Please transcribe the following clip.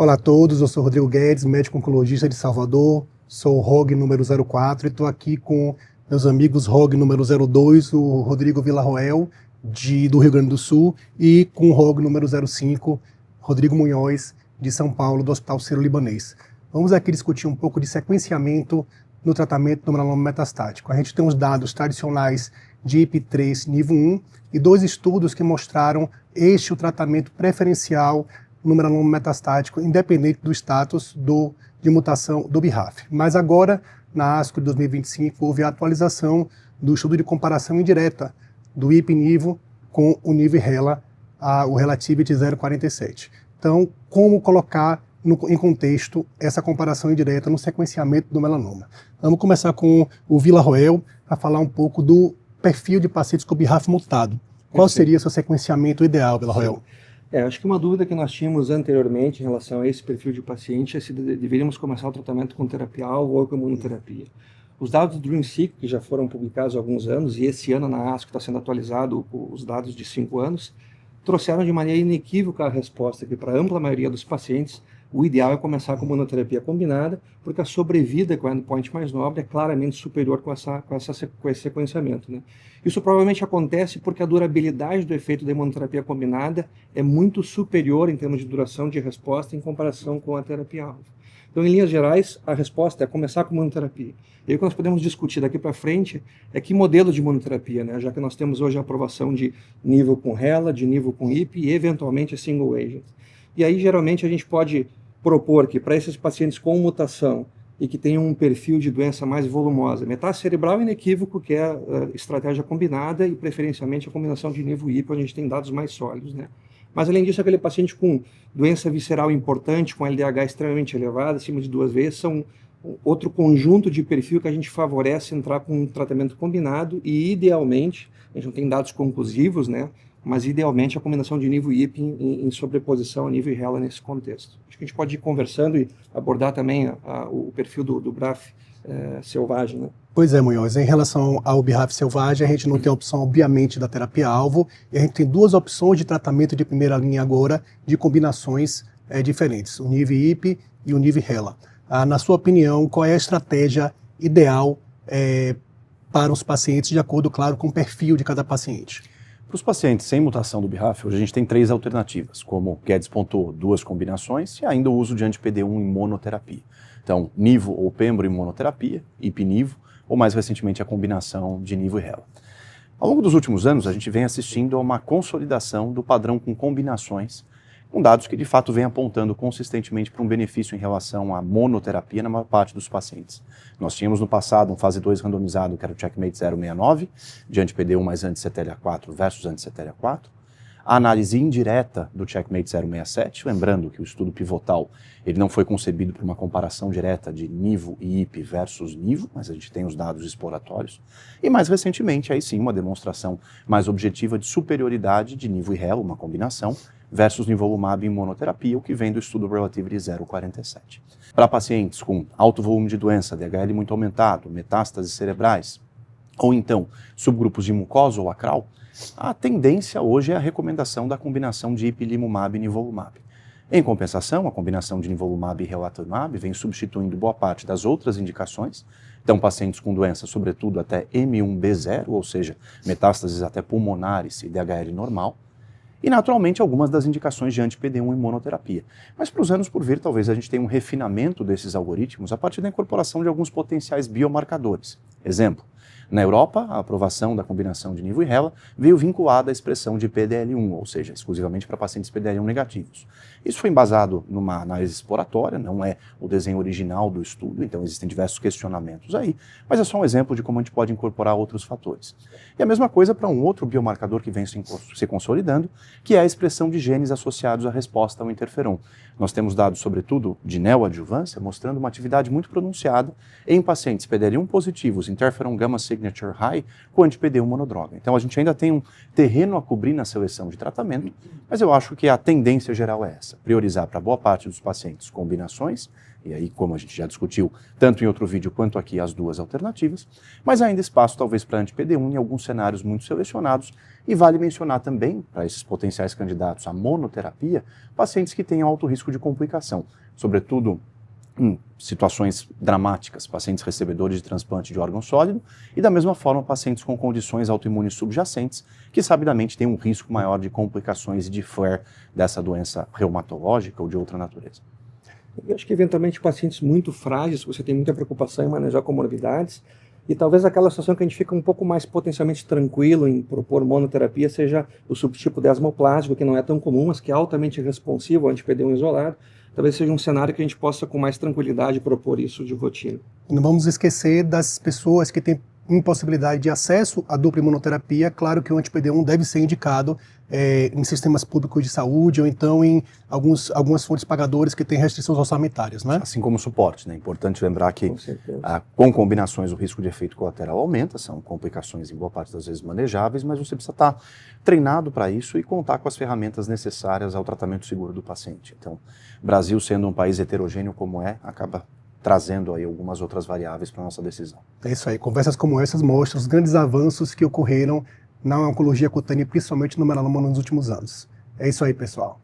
Olá a todos, eu sou Rodrigo Guedes, médico oncologista de Salvador, sou o ROG número 04 e estou aqui com meus amigos ROG número 02, o Rodrigo Villarroel, do Rio Grande do Sul, e com o ROG número 05, Rodrigo Munhoz, de São Paulo, do Hospital Sírio-Libanês. Vamos aqui discutir um pouco de sequenciamento no tratamento do melanoma metastático. A gente tem os dados tradicionais de IP3 nível 1 e dois estudos que mostraram o tratamento preferencial no melanoma metastático, independente do status de mutação do BRAF. Mas agora, na ASCO de 2025, houve a atualização do estudo de comparação indireta do IP-NIVO com o NIVO-RELA, o Relativity 047. Então, como colocar em contexto essa comparação indireta no sequenciamento do melanoma? Vamos começar com o Villarroel para falar um pouco do perfil de pacientes com BRAF mutado. Qual seria o seu sequenciamento ideal, Villarroel? Acho que uma dúvida que nós tínhamos anteriormente em relação a esse perfil de paciente é se deveríamos começar o tratamento com terapia-alvo ou com imunoterapia. Os dados do DREAMseq, que já foram publicados há alguns anos, e esse ano na ASCO está sendo atualizado os dados de 5 anos, trouxeram de maneira inequívoca a resposta que para a ampla maioria dos pacientes o ideal é começar com imunoterapia combinada, porque a sobrevida com o endpoint mais nobre é claramente superior com esse sequenciamento, né? Isso provavelmente acontece porque a durabilidade do efeito da imunoterapia combinada é muito superior em termos de duração de resposta em comparação com a terapia-alvo. Então, em linhas gerais, a resposta é começar com imunoterapia. E aí o que nós podemos discutir daqui para frente é que modelo de imunoterapia, né? Já que nós temos hoje a aprovação de nível com RELA, de nível com IP e eventualmente a single agent. E aí, geralmente, a gente pode propor que para esses pacientes com mutação e que tenham um perfil de doença mais volumosa, metástase cerebral inequívoco, que é a estratégia combinada e preferencialmente a combinação de nível IP, onde a gente tem dados mais sólidos, né? Mas além disso, aquele paciente com doença visceral importante, com LDH extremamente elevado, acima de 2 vezes, são outro conjunto de perfil que a gente favorece entrar com um tratamento combinado e idealmente, a gente não tem dados conclusivos, né? Mas idealmente a combinação de nível IP em sobreposição a nível RELA nesse contexto. Acho que a gente pode ir conversando e abordar também o perfil do BRAF selvagem, né? Pois é, Munhoz, em relação ao BRAF selvagem, a gente não tem a opção, obviamente, da terapia-alvo, e a gente tem duas opções de tratamento de primeira linha agora, de combinações diferentes, o nível IP e o nível RELA. Na sua opinião, qual é a estratégia ideal para os pacientes, de acordo, claro, com o perfil de cada paciente? Para os pacientes sem mutação do BRAF, hoje a gente tem 3 alternativas, como Guedes pontuou, 2 combinações e ainda o uso de anti-PD1 em monoterapia. Então, nivo ou pembro em monoterapia, IP-nivo, ou mais recentemente a combinação de nivo e RELA. Ao longo dos últimos anos, a gente vem assistindo a uma consolidação do padrão com combinações, com dados que de fato vêm apontando consistentemente para um benefício em relação à monoterapia na maior parte dos pacientes. Nós tínhamos no passado um fase 2 randomizado, que era o Checkmate 069, de anti-PD1 mais anti-CTLA-4 versus anti-CTLA-4. A análise indireta do Checkmate 067, lembrando que o estudo pivotal ele não foi concebido para uma comparação direta de nivo e IP versus nivo, mas a gente tem os dados exploratórios. E mais recentemente, aí sim, uma demonstração mais objetiva de superioridade de nivo e RELA, uma combinação, versus nivolumab em monoterapia, o que vem do estudo Relativity 047. Para pacientes com alto volume de doença, DHL muito aumentado, metástases cerebrais, ou então subgrupos de mucosa ou acral, a tendência hoje é a recomendação da combinação de ipilimumab e nivolumab. Em compensação, a combinação de nivolumab e relatlimab vem substituindo boa parte das outras indicações. Então, pacientes com doença, sobretudo até M1B0, ou seja, metástases até pulmonares e DHL normal, e, naturalmente, algumas das indicações de anti-PD1 em monoterapia. Mas para os anos por vir, talvez a gente tenha um refinamento desses algoritmos a partir da incorporação de alguns potenciais biomarcadores. Exemplo, na Europa, a aprovação da combinação de nivo e RELA veio vinculada à expressão de PDL1, ou seja, exclusivamente para pacientes PDL1 negativos. Isso foi embasado numa análise exploratória, não é o desenho original do estudo, então existem diversos questionamentos aí, mas é só um exemplo de como a gente pode incorporar outros fatores. E a mesma coisa para um outro biomarcador que vem se consolidando, que é a expressão de genes associados à resposta ao interferon. Nós temos dados, sobretudo, de neoadjuvância, mostrando uma atividade muito pronunciada em pacientes PDL1 positivos, interferon gama-sigma signature high com anti-PD1 monodroga. Então a gente ainda tem um terreno a cobrir na seleção de tratamento, mas eu acho que a tendência geral é essa, priorizar para boa parte dos pacientes combinações, e aí, como a gente já discutiu, tanto em outro vídeo quanto aqui, as duas alternativas, mas ainda espaço talvez para anti-PD1 em alguns cenários muito selecionados, e vale mencionar também, para esses potenciais candidatos à monoterapia, pacientes que tenham alto risco de complicação, sobretudo em situações dramáticas, pacientes recebedores de transplante de órgão sólido, e da mesma forma pacientes com condições autoimunes subjacentes, que sabidamente têm um risco maior de complicações e de flare dessa doença reumatológica ou de outra natureza. Eu acho que eventualmente pacientes muito frágeis, você tem muita preocupação em manejar comorbidades, e talvez aquela situação que a gente fica um pouco mais potencialmente tranquilo em propor monoterapia seja o subtipo desmoplásico, que não é tão comum, mas que é altamente responsivo ao anti-PD1 isolado. Talvez seja um cenário que a gente possa com mais tranquilidade propor isso de rotina. Não vamos esquecer das pessoas que têm impossibilidade de acesso à dupla imunoterapia. Claro que o anti-PD1 deve ser indicado em sistemas públicos de saúde ou então em algumas fontes pagadoras que têm restrições orçamentárias, né? Assim como o suporte, né? É importante lembrar que Com com combinações o risco de efeito colateral aumenta, são complicações em boa parte das vezes manejáveis, mas você precisa estar treinado para isso e contar com as ferramentas necessárias ao tratamento seguro do paciente. Então, Brasil sendo um país heterogêneo como acaba trazendo aí algumas outras variáveis para a nossa decisão. É isso aí, conversas como essas mostram os grandes avanços que ocorreram na oncologia cutânea, principalmente no melanoma nos últimos anos. É isso aí, pessoal.